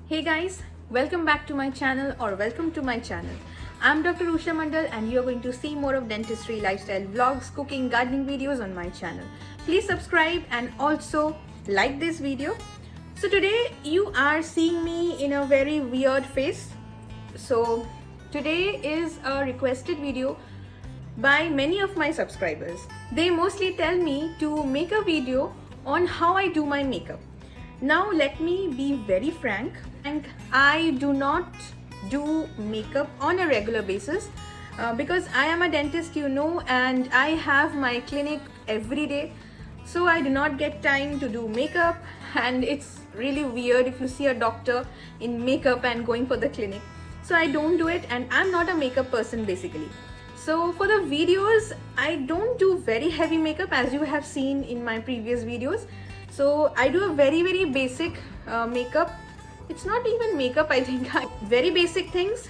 Hey guys, welcome back to my channel or welcome to my channel. I'm Dr. Rusha and you're going to see more of dentistry, lifestyle vlogs, cooking, gardening videos on my channel. Please subscribe and also like this video. So today you are seeing me in a very weird face. So today is a requested video by many of my subscribers. They mostly tell me to make a video on how I do my makeup. Now let me be very frank. I do not do makeup on a regular basis because I am a dentist, and I have my clinic every day. So I do not get time to do makeup, and it's really weird if you see a doctor in makeup and going for the clinic. So I don't do it, and I'm not a makeup person basically. So for the videos, I don't do very heavy makeup as you have seen in my previous videos. So I do a very basic makeup. It's not even makeup, I think. Very basic things.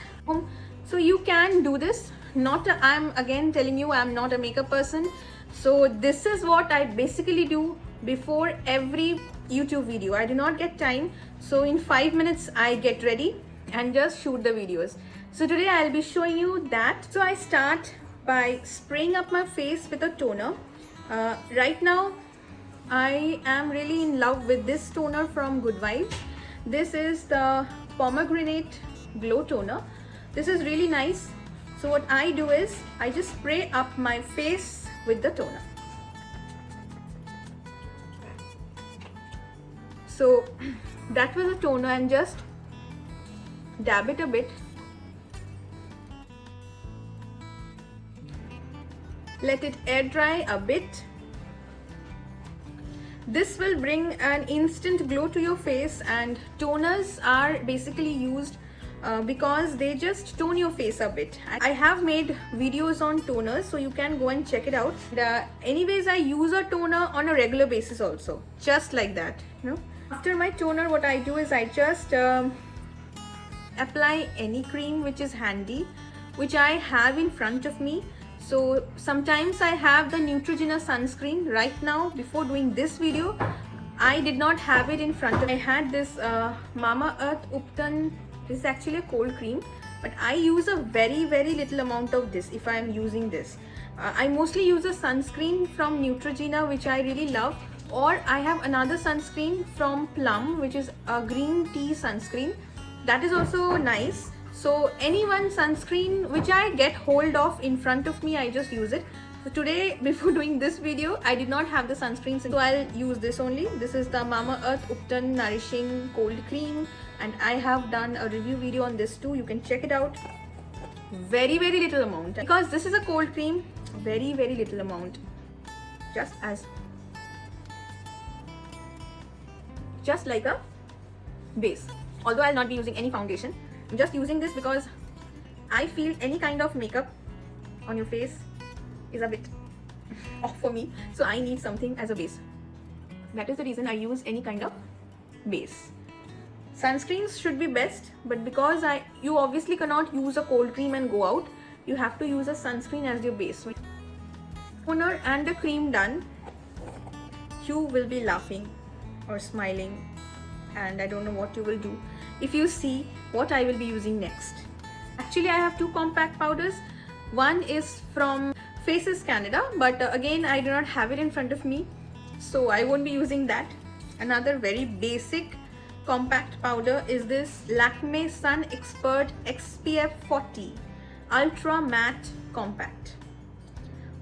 So you can do this. I'm again telling you, I'm not a makeup person. So this is what I basically do before every YouTube video. I do not get time. So in 5 minutes, I get ready and just shoot the videos. So today I'll be showing you that. So I start by spraying up my face with a toner. Right now, I am really in love with this toner from Good Vibes. This is the pomegranate glow toner. This is really nice. So what I do is I just spray up my face with the toner. So that was a toner, and just dab it a bit. Let it air dry a bit. This will bring an instant glow to your face, and toners are basically used because they just tone your face a bit. I have made videos on toners, so you can go and check it out. Anyways, I use a toner on a regular basis also, just like that. After my toner, what I do is I just apply any cream which is handy, which I have in front of me. So sometimes I have the Neutrogena sunscreen. Right now, before doing this video, I did not have it in front of me. I had this Mamaearth Uptan. This is actually a cold cream, but I use a very little amount of this if I am using this. I mostly use a sunscreen from Neutrogena, which I really love, or I have another sunscreen from Plum, which is a green tea sunscreen. That is also nice. So any one sunscreen which I get hold of in front of me, I just use it. So today, before doing this video, I did not have the sunscreen, so I'll use this only. This is the Mamaearth Uptan Nourishing Cold Cream, and I have done a review video on this too. You can check it out. Very little amount, because this is a cold cream. Very little amount, just like a base. Although I'll not be using any foundation. I'm just using this because I feel any kind of makeup on your face is a bit off for me. So I need something as a base. That is the reason I use any kind of base. Sunscreens should be best, but because you obviously cannot use a cold cream and go out, you have to use a sunscreen as your base. Toner and the cream done, you will be laughing or smiling, and I don't know what you will do if you see what I will be using next. Actually, I have two compact powders. One is from Faces Canada, but again, I do not have it in front of me, so I won't be using that. Another very basic compact powder is this Lakme Sun Expert XPF 40 Ultra Matte Compact.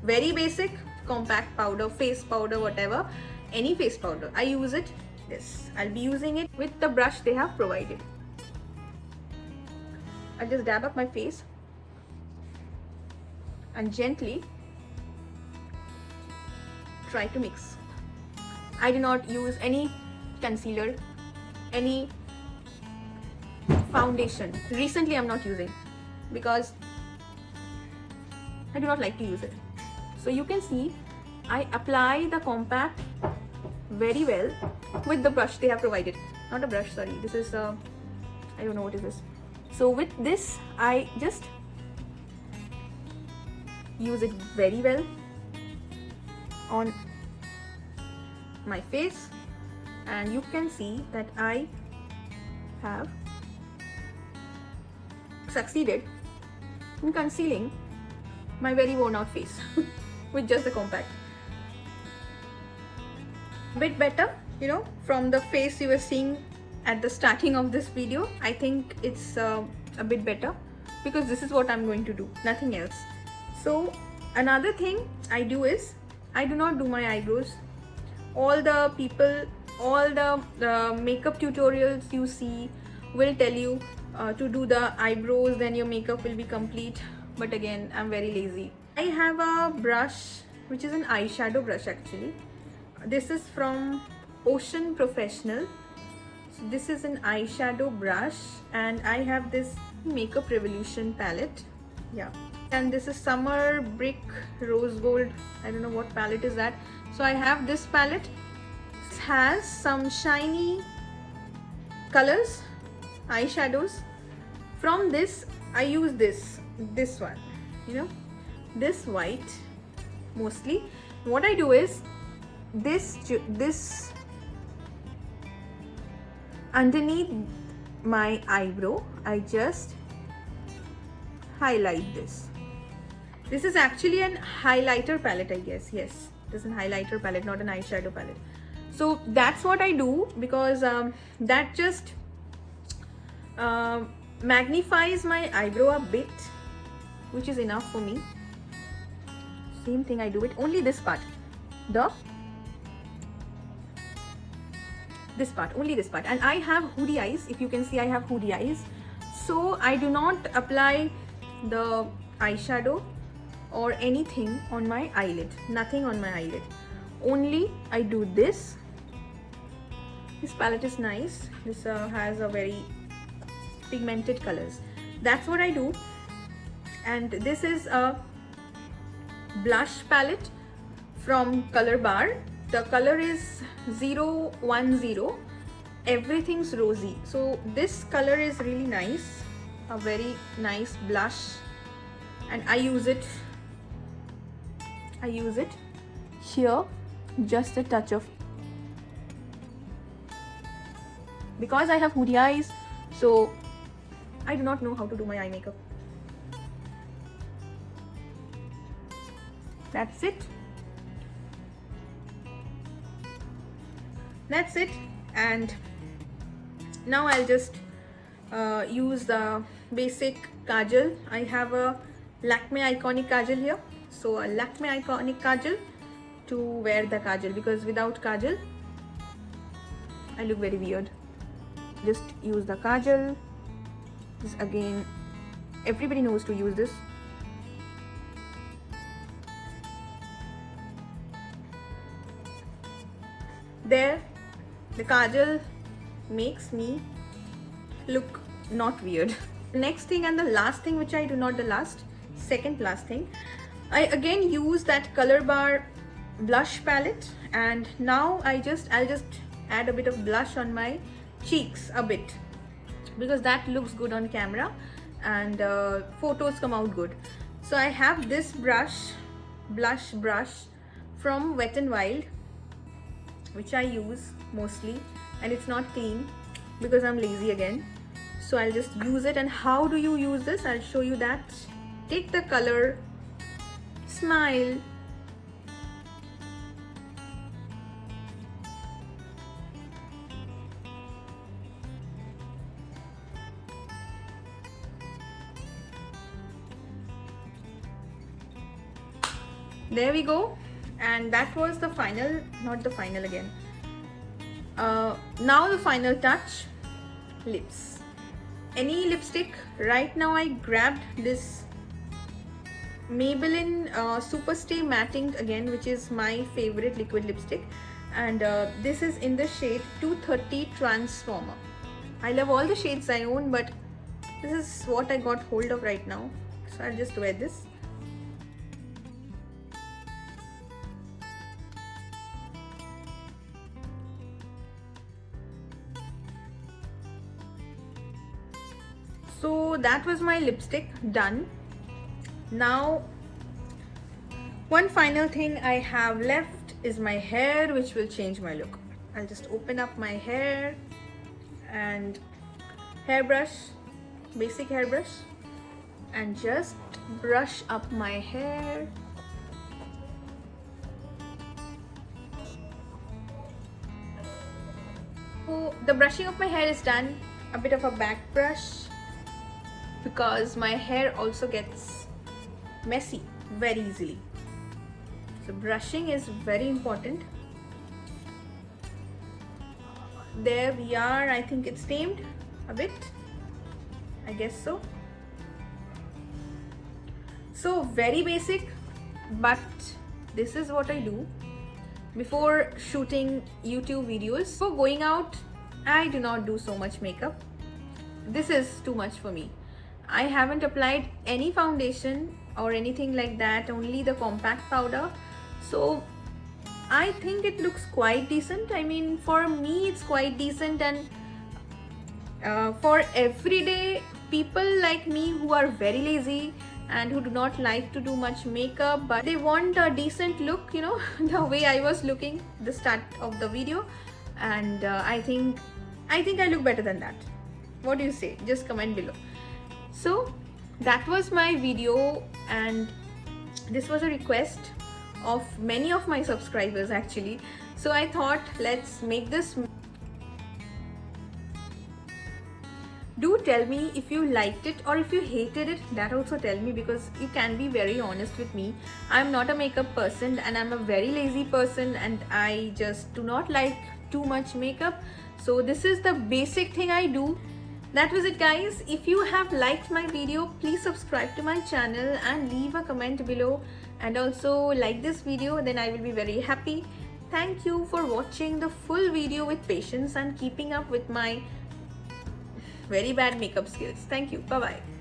Very basic compact powder, face powder, whatever, any face powder. I use it. This I'll be using it with the brush they have provided. I just dab up my face and gently try to mix. I do not use any concealer, any foundation. Recently I'm not using because I do not like to use it. So you can see I apply the compact very well with the brush they have provided. Not a brush, sorry. This is I don't know what is this. So with this, I just use it very well on my face, and you can see that I have succeeded in concealing my very worn out face with just the compact. Bit better, you know, from the face you were seeing at the starting of this video. I think it's a bit better because this is what I'm going to do, nothing else. So another thing I do is I do not do my eyebrows. All the people, all the makeup tutorials you see will tell you to do the eyebrows, then your makeup will be complete. But again, I'm very lazy. I have a brush which is an eyeshadow brush actually. This is from Ocean Professional. So this is an eyeshadow brush, and I have this Makeup Revolution palette. Yeah, and this is Summer Brick Rose Gold. I don't know what palette is that. So I have this palette. It has some shiny colors, eyeshadows. From this I use this one, you know, this white mostly. What I do is this underneath my eyebrow, I just highlight this. This is actually an highlighter palette, I guess. Yes, it is a highlighter palette, not an eyeshadow palette. So that's what I do because that just magnifies my eyebrow a bit, which is enough for me. Same thing I do it, only this part, this part, only this part. And I have hoodie eyes. If you can see, I have hoodie eyes, so I do not apply the eyeshadow or anything on my eyelid, nothing on my eyelid. Only I do this. This palette is nice. This has a very pigmented colors. That's what I do. And this is a blush palette from Color Bar. The color is 010. Everything's rosy. So this color is really nice, a very nice blush, and I use it here, just a touch of, because I have hoodie eyes, so I do not know how to do my eye makeup. That's it. That's it. And now I'll just use the basic kajal. I have a Lakme Iconic Kajal here. So a Lakme Iconic Kajal to wear the kajal, because without kajal I look very weird. Just use the kajal. This again, everybody knows to use this. There, the kajal makes me look not weird. Next thing and the last thing, which I do not, second last thing, I again use that Color Bar blush palette, and now I'll just add a bit of blush on my cheeks a bit, because that looks good on camera and photos come out good. So I have this blush brush from Wet n Wild, which I use mostly, and it's not clean because I'm lazy again. So I'll just use it. And how do you use this? I'll show you that. Take the color, smile, there we go. And that was the final, not the final again. Now the final touch, lips. Any lipstick. Right now I grabbed this Maybelline Superstay Matting again, which is my favorite liquid lipstick, and this is in the shade 230 Transformer. I love all the shades I own, but this is what I got hold of right now, so I'll just wear this. So that was my lipstick done. Now one final thing I have left is my hair, which will change my look. I'll just open up my hair and hairbrush, basic hairbrush, and just brush up my hair. So the brushing of my hair is done. A bit of a back brush because my hair also gets messy very easily. So brushing is very important. There we are. I think it's tamed a bit. I guess so. So very basic, but this is what I do before shooting YouTube videos. For going out, I do not do so much makeup. This is too much for me. I haven't applied any foundation or anything like that, only the compact powder. So I think it looks quite decent. I mean, for me it's quite decent, and for everyday people like me who are very lazy and who do not like to do much makeup but they want a decent look, you know, the way I was looking the start of the video, and I think I look better than that. What do you say? Just comment below. So that was my video, and this was a request of many of my subscribers actually. So I thought, let's make this. Do tell me if you liked it or if you hated it. That also tell me, because you can be very honest with me. I'm not a makeup person and I'm a very lazy person, and I just do not like too much makeup. So this is the basic thing I do. That was it, guys. If you have liked my video, please subscribe to my channel and leave a comment below, and also like this video, then I will be very happy. Thank you for watching the full video with patience and keeping up with my very bad makeup skills. Thank you. Bye bye.